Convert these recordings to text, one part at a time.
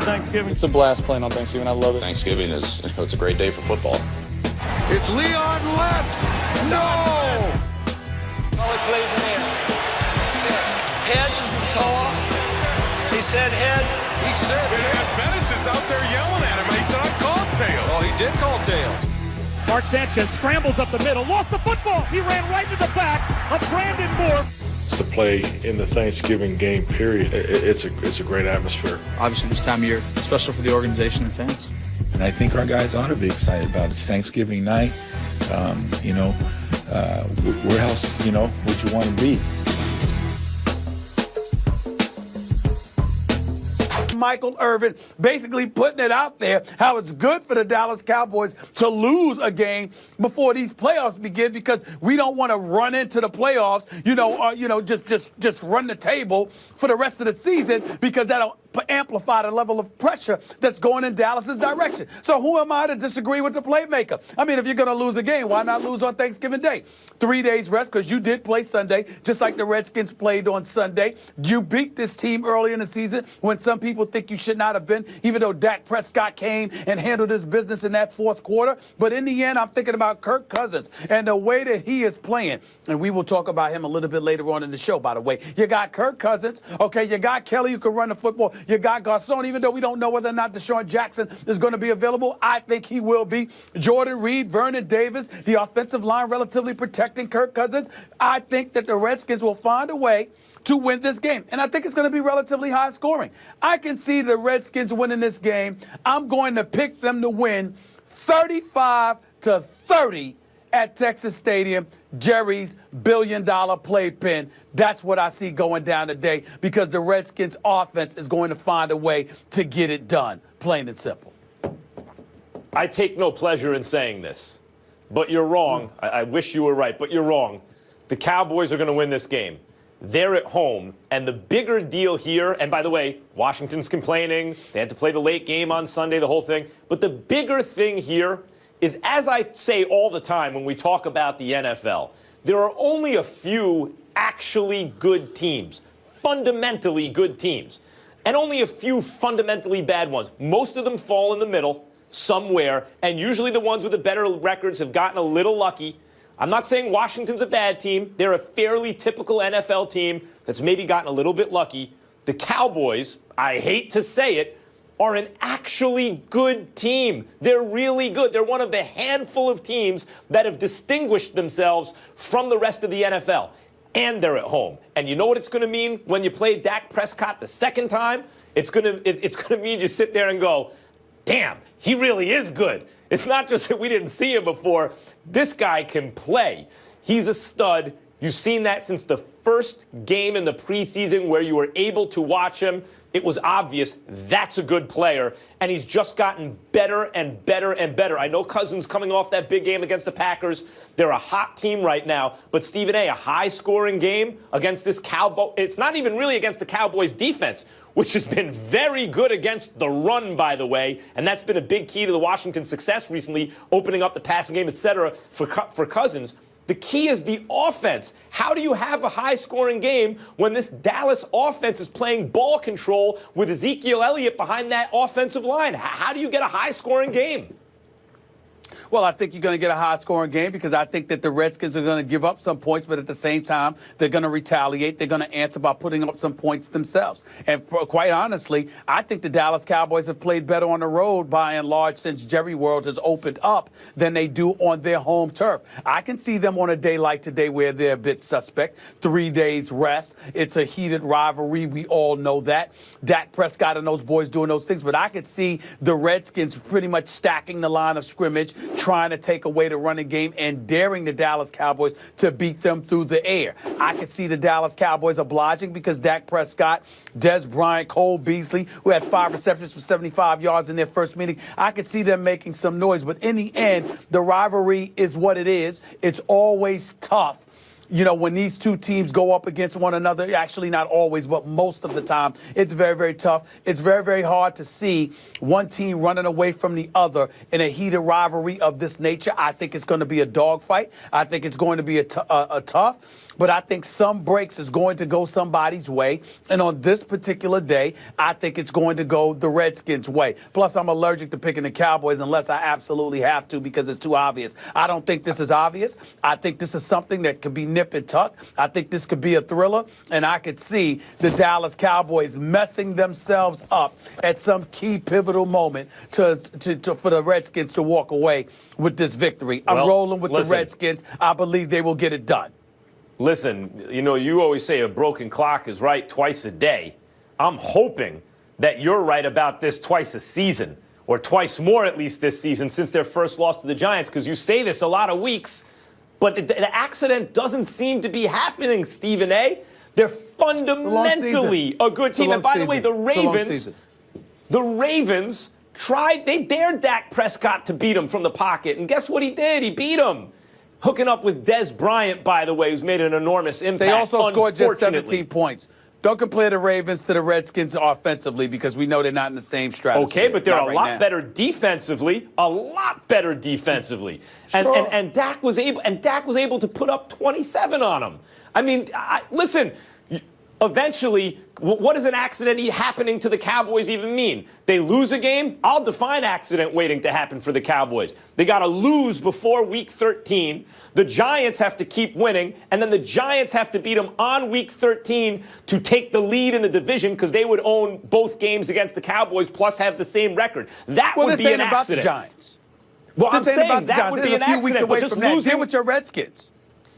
for Thanksgiving? It's a blast playing on Thanksgiving. I love it. Thanksgiving is, it's a great day for football. It's Leon left. No! All he plays in there. Heads is the call. He said heads. He said tails. Bettis is out there yelling at him. He said, I called tails. Oh, he did call tails. Mark Sanchez scrambles up the middle, lost the football. He ran right to the back of Brandon Moore. To play in the Thanksgiving game, period, it's a great atmosphere. Obviously, this time of year, special for the organization and fans. And I think our guys ought to be excited about it. It's Thanksgiving night. Where else, would you want to be? Michael Irvin basically putting it out there how it's good for the Dallas Cowboys to lose a game before these playoffs begin, because we don't want to run into the playoffs, just run the table for the rest of the season, because that'll amplify the level of pressure that's going in Dallas's direction. So who am I to disagree with the playmaker? I mean, if you're going to lose a game, why not lose on Thanksgiving Day? 3 days rest, because you did play Sunday, just like the Redskins played on Sunday. You beat this team early in the season when some people think you should not have been, even though Dak Prescott came and handled his business in that fourth quarter. But in the end, I'm thinking about Kirk Cousins and the way that he is playing. And we will talk about him a little bit later on in the show, by the way. You got Kirk Cousins, okay, you got Kelly who can run the football. You got Garcon, even though we don't know whether or not Deshaun Jackson is going to be available. I think he will be. Jordan Reed, Vernon Davis, the offensive line relatively protecting Kirk Cousins. I think that the Redskins will find a way to win this game. And I think it's going to be relatively high scoring. I can see the Redskins winning this game. I'm going to pick them to win 35-30 at Texas Stadium, Jerry's billion-dollar playpen. That's what I see going down today, because the Redskins offense is going to find a way to get it done, plain and simple. I take no pleasure in saying this, but you're wrong. I wish you were right, but you're wrong. The Cowboys are going to win this game. They're at home, and the bigger deal here, and by the way, Washington's complaining. They had to play the late game on Sunday, the whole thing. But the bigger thing here is, as I say all the time when we talk about the NFL, there are only a few actually good teams, fundamentally good teams, and only a few fundamentally bad ones. Most of them fall in the middle somewhere, and usually the ones with the better records have gotten a little lucky. I'm not saying Washington's a bad team. They're a fairly typical NFL team that's maybe gotten a little bit lucky. The Cowboys, I hate to say it, are an actually good team. They're really good. They're one of the handful of teams that have distinguished themselves from the rest of the NFL. And they're at home. And you know what it's going to mean when you play Dak Prescott the second time? It's going to mean you sit there and go, damn, he really is good. It's not just that we didn't see him before. This guy can play. He's a stud. You've seen that since the first game in the preseason where you were able to watch him. It was obvious that's a good player, and he's just gotten better and better and better. I know Cousins coming off that big game against the Packers. They're a hot team right now. But, Stephen A., a high-scoring game against this Cowboy. It's not even really against the Cowboys' defense, which has been very good against the run, by the way. And that's been a big key to the Washington success recently, opening up the passing game, et cetera, for Cousins. The key is the offense. How do you have a high-scoring game when this Dallas offense is playing ball control with Ezekiel Elliott behind that offensive line? How do you get a high-scoring game? Well, I think you're going to get a high-scoring game, because I think that the Redskins are going to give up some points, but at the same time, they're going to retaliate. They're going to answer by putting up some points themselves. And quite honestly, I think the Dallas Cowboys have played better on the road, by and large, since Jerry World has opened up, than they do on their home turf. I can see them on a day like today where they're a bit suspect. 3 days rest. It's a heated rivalry. We all know that. Dak Prescott and those boys doing those things. But I could see the Redskins pretty much stacking the line of scrimmage, trying to take away the running game and daring the Dallas Cowboys to beat them through the air. I could see the Dallas Cowboys obliging, because Dak Prescott, Des Bryant, Cole Beasley, who had 5 receptions for 75 yards in their first meeting, I could see them making some noise. But in the end, the rivalry is what it is. It's always tough. You know, when these two teams go up against one another, actually not always, but most of the time, it's very, very tough. It's very, very hard to see one team running away from the other in a heated rivalry of this nature. I think it's going to be a dogfight. I think it's going to be a tough. but I think some breaks is going to go somebody's way. And on this particular day, I think it's going to go the Redskins' way. Plus, I'm allergic to picking the Cowboys unless I absolutely have to because it's too obvious. I don't think this is obvious. I think this is something that could be nip and tuck. I think this could be a thriller, and I could see the Dallas Cowboys messing themselves up at some key pivotal moment for the Redskins to walk away with this victory. I'm rolling with the Redskins. I believe they will get it done. Listen, you always say a broken clock is right twice a day. I'm hoping that you're right about this twice a season, or twice more at least this season since their first loss to the Giants, because you say this a lot of weeks, but the accident doesn't seem to be happening, Stephen A. They're fundamentally a good team. And by the way, the Ravens they dared Dak Prescott to beat him from the pocket. And guess what he did? He beat him. Hooking up with Des Bryant, by the way, who's made an enormous impact. They also scored just 17 points. Don't compare the Ravens to the Redskins offensively because we know they're not in the same stratosphere. Okay, but they're a lot better defensively. A lot better defensively. Sure. And Dak was able to put up 27 on them. I mean, listen. Eventually, what does an accident happening to the Cowboys even mean? They lose a game? I'll define accident waiting to happen for the Cowboys. They got to lose before Week 13. The Giants have to keep winning, and then the Giants have to beat them on Week 13 to take the lead in the division because they would own both games against the Cowboys plus have the same record. That would be an accident. This ain't about the Giants. Well, I'm saying that would be an accident, but just losing with your Redskins.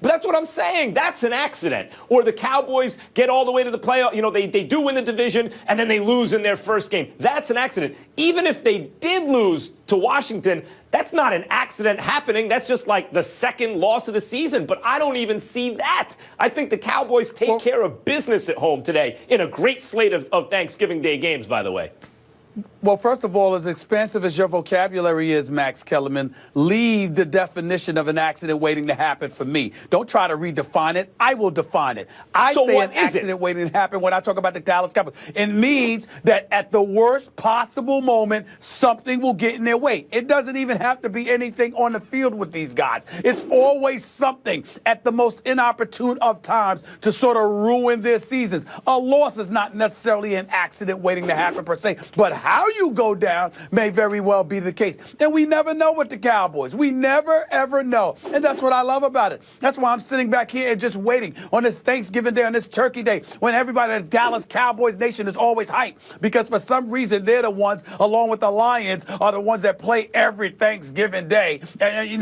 But that's what I'm saying. That's an accident. Or the Cowboys get all the way to the playoff. They do win the division, and then they lose in their first game. That's an accident. Even if they did lose to Washington, that's not an accident happening. That's just like the second loss of the season. But I don't even see that. I think the Cowboys take care of business at home today in a great slate of Thanksgiving Day games, by the way. Well, first of all, as expansive as your vocabulary is, Max Kellerman, leave the definition of an accident waiting to happen for me. Don't try to redefine it. I will define it. I say an accident waiting to happen when I talk about the Dallas Cowboys. It means that at the worst possible moment, something will get in their way. It doesn't even have to be anything on the field with these guys. It's always something at the most inopportune of times to sort of ruin their seasons. A loss is not necessarily an accident waiting to happen per se, but how you go down may very well be the case. And we never know with the Cowboys. We never, ever know. And that's what I love about it. That's why I'm sitting back here and just waiting on this Thanksgiving Day, on this Turkey Day, when everybody in the Dallas Cowboys nation is always hyped. Because for some reason, they're the ones, along with the Lions, are the ones that play every Thanksgiving Day. And, you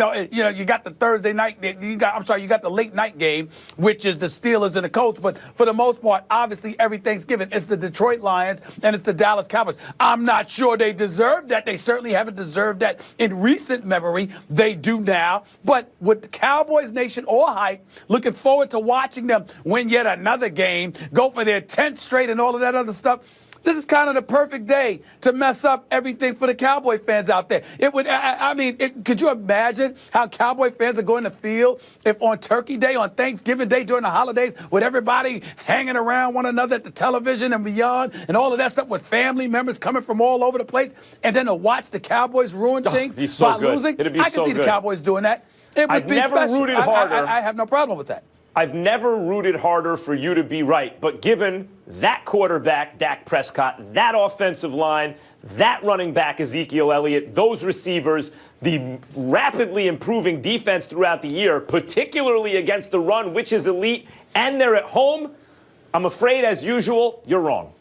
got the Thursday night, you got the late night game, which is the Steelers and the Colts. But for the most part, obviously, every Thanksgiving, it's the Detroit Lions and it's the Dallas Cowboys. I'm not sure they deserve that. They certainly haven't deserved that in recent memory. They do now. But with the Cowboys Nation all hype, looking forward to watching them win yet another game, go for their 10th straight and all of that other stuff. This is kind of the perfect day to mess up everything for the Cowboy fans out there. It would, could you imagine how Cowboy fans are going to feel if on Turkey Day, on Thanksgiving Day, during the holidays, with everybody hanging around one another at the television and beyond, and all of that stuff with family members coming from all over the place, and then to watch the Cowboys ruin things by losing? I can see the Cowboys doing that. It would be special. Rooted harder. I have no problem with that. I've never rooted harder for you to be right, but given that quarterback, Dak Prescott, that offensive line, that running back, Ezekiel Elliott, those receivers, the rapidly improving defense throughout the year, particularly against the run, which is elite, and they're at home, I'm afraid, as usual, you're wrong.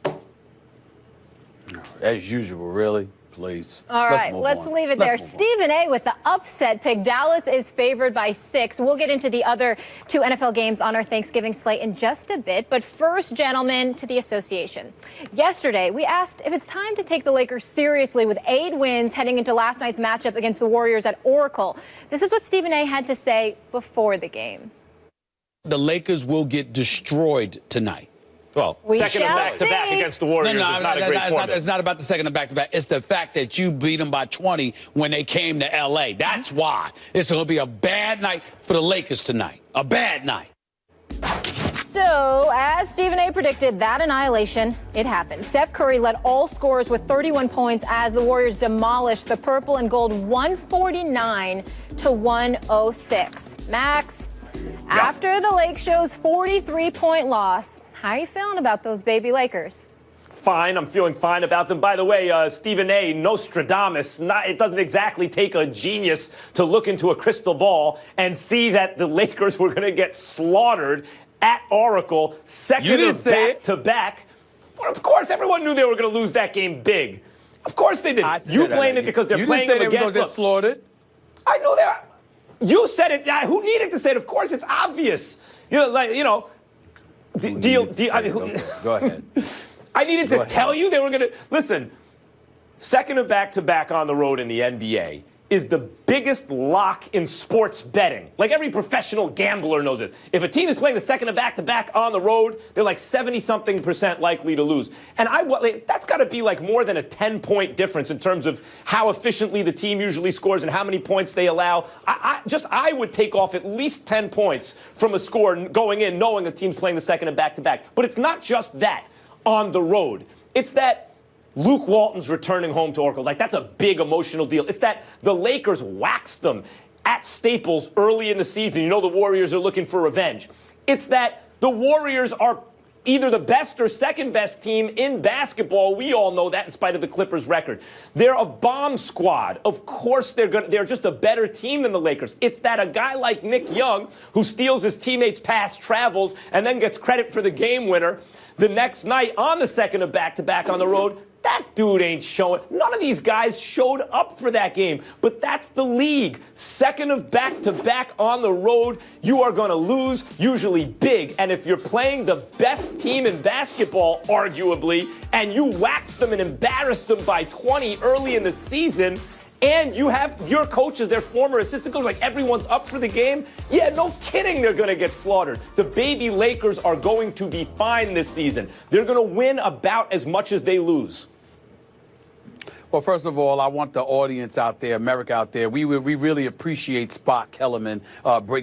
As usual, really? Please. All right, let's leave it there. Stephen A. with the upset pick. Dallas is favored by 6. We'll get into the other 2 NFL games on our Thanksgiving slate in just a bit. But first, gentlemen, to the association. Yesterday, we asked if it's time to take the Lakers seriously with 8 wins heading into last night's matchup against the Warriors at Oracle. This is what Stephen A. had to say before the game. The Lakers will get destroyed tonight. Well, second of back-to-back against the Warriors is not a great format. It's not about the second of back-to-back. It's the fact that you beat them by 20 when they came to L.A. That's why. It's going to be a bad night for the Lakers tonight. A bad night. So, as Stephen A. predicted, that annihilation, it happened. Steph Curry led all scorers with 31 points as the Warriors demolished the purple and gold 149-106. Max, After the Lake Show's 43-point loss, how are you feeling about those baby Lakers? Fine. I'm feeling fine about them. By the way, Stephen A., Nostradamus, it doesn't exactly take a genius to look into a crystal ball and see that the Lakers were going to get slaughtered at Oracle, second of back-to-back. Well, of course, everyone knew they were going to lose that game big. Of course they did. You blame it because they're playing them again. You didn't say they were going to get slaughtered. I know that. You said it. Who needed to say it? Of course, it's obvious. Go ahead. I needed to tell you they were going to. Listen, second of back-to-back on the road in the NBA is the biggest lock in sports betting. Like every professional gambler knows this. If a team is playing the second of back-to-back on the road, they're like 70-something% likely to lose. And that's got to be like more than a 10-point difference in terms of how efficiently the team usually scores and how many points they allow. I would take off at least 10 points from a score going in knowing a team's playing the second of back-to-back. But it's not just that on the road. It's that Luke Walton's returning home to Oracle. Like, that's a big emotional deal. It's that the Lakers waxed them at Staples early in the season. You know the Warriors are looking for revenge. It's that the Warriors are either the best or second best team in basketball. We all know that in spite of the Clippers' record. They're a bomb squad. Of course they're just a better team than the Lakers. It's that a guy like Nick Young, who steals his teammates' pass, travels, and then gets credit for the game winner the next night on the second of back-to-back on the road. That dude ain't showing. None of these guys showed up for that game. But that's the league. Second of back-to-back on the road, you are going to lose, usually big. And if you're playing the best team in basketball, arguably, and you wax them and embarrass them by 20 early in the season, and you have your coaches, their former assistant coaches, like everyone's up for the game, yeah, no kidding they're going to get slaughtered. The baby Lakers are going to be fine this season. They're going to win about as much as they lose. Well, first of all, I want the audience out there, America out there, we really appreciate Spock Kellerman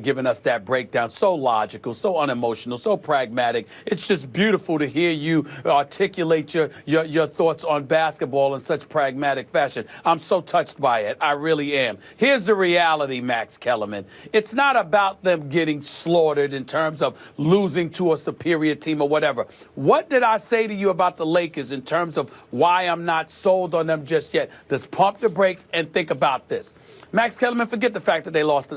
giving us that breakdown. So logical, so unemotional, so pragmatic. It's just beautiful to hear you articulate your thoughts on basketball in such pragmatic fashion. I'm so touched by it. I really am. Here's the reality, Max Kellerman. It's not about them getting slaughtered in terms of losing to a superior team or whatever. What did I say to you about the Lakers in terms of why I'm not sold on them just yet? Just pump the brakes and think about this. Max Kellerman, forget the fact that they lost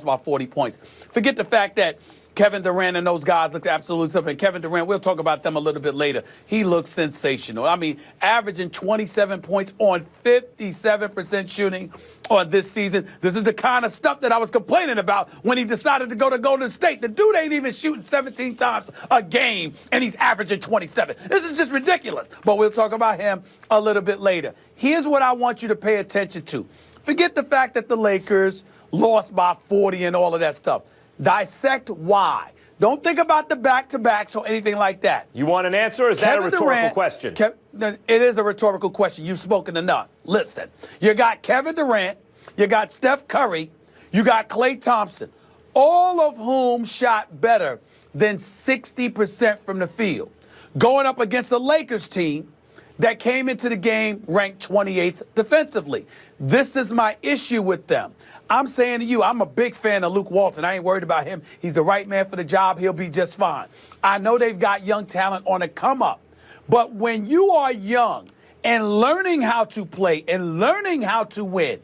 by 40 points. Forget the fact that Kevin Durant and those guys looked absolutely something. Kevin Durant, we'll talk about them a little bit later. He looks sensational. I mean, averaging 27 points on 57% shooting on this season. This is the kind of stuff that I was complaining about when he decided to go to Golden State. The dude ain't even shooting 17 times a game, and he's averaging 27. This is just ridiculous. But we'll talk about him a little bit later. Here's what I want you to pay attention to. Forget the fact that the Lakers lost by 40 and all of that stuff. Dissect why. Don't think about the back-to-backs or anything like that. You want an answer, or is that a rhetorical question? It is a rhetorical question. You've spoken enough. Listen, you got Kevin Durant, you got Steph Curry, you got Klay Thompson, all of whom shot better than 60% from the field, going up against a Lakers team that came into the game ranked 28th defensively. This is my issue with them. I'm saying to you, I'm a big fan of Luke Walton. I ain't worried about him. He's the right man for the job. He'll be just fine. I know they've got young talent on the come up. But when you are young and learning how to play and learning how to win,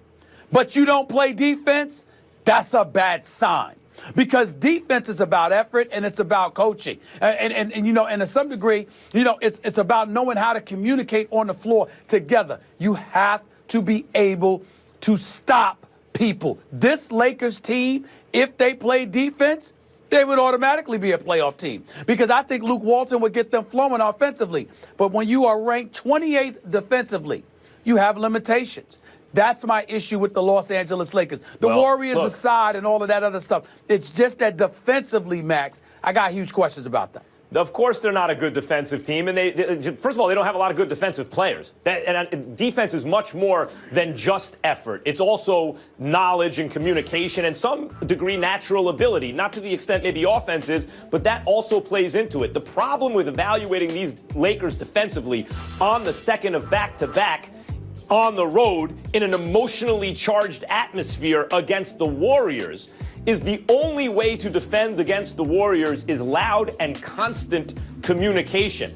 but you don't play defense, that's a bad sign. Because defense is about effort and it's about coaching. And to some degree, it's about knowing how to communicate on the floor together. You have to be able to stop people. This Lakers team, if they play defense, they would automatically be a playoff team. Because I think Luke Walton would get them flowing offensively. But when you are ranked 28th defensively, you have limitations. That's my issue with the Los Angeles Lakers. The Warriors aside and all of that other stuff. It's just that defensively, Max, I got huge questions about that. Of course they're not a good defensive team, and first of all, they don't have a lot of good defensive players. And defense is much more than just effort. It's also knowledge and communication and some degree natural ability, not to the extent maybe offense is, but that also plays into it. The problem with evaluating these Lakers defensively on the second of back-to-back on the road in an emotionally charged atmosphere against the Warriors is the only way to defend against the Warriors is loud and constant communication.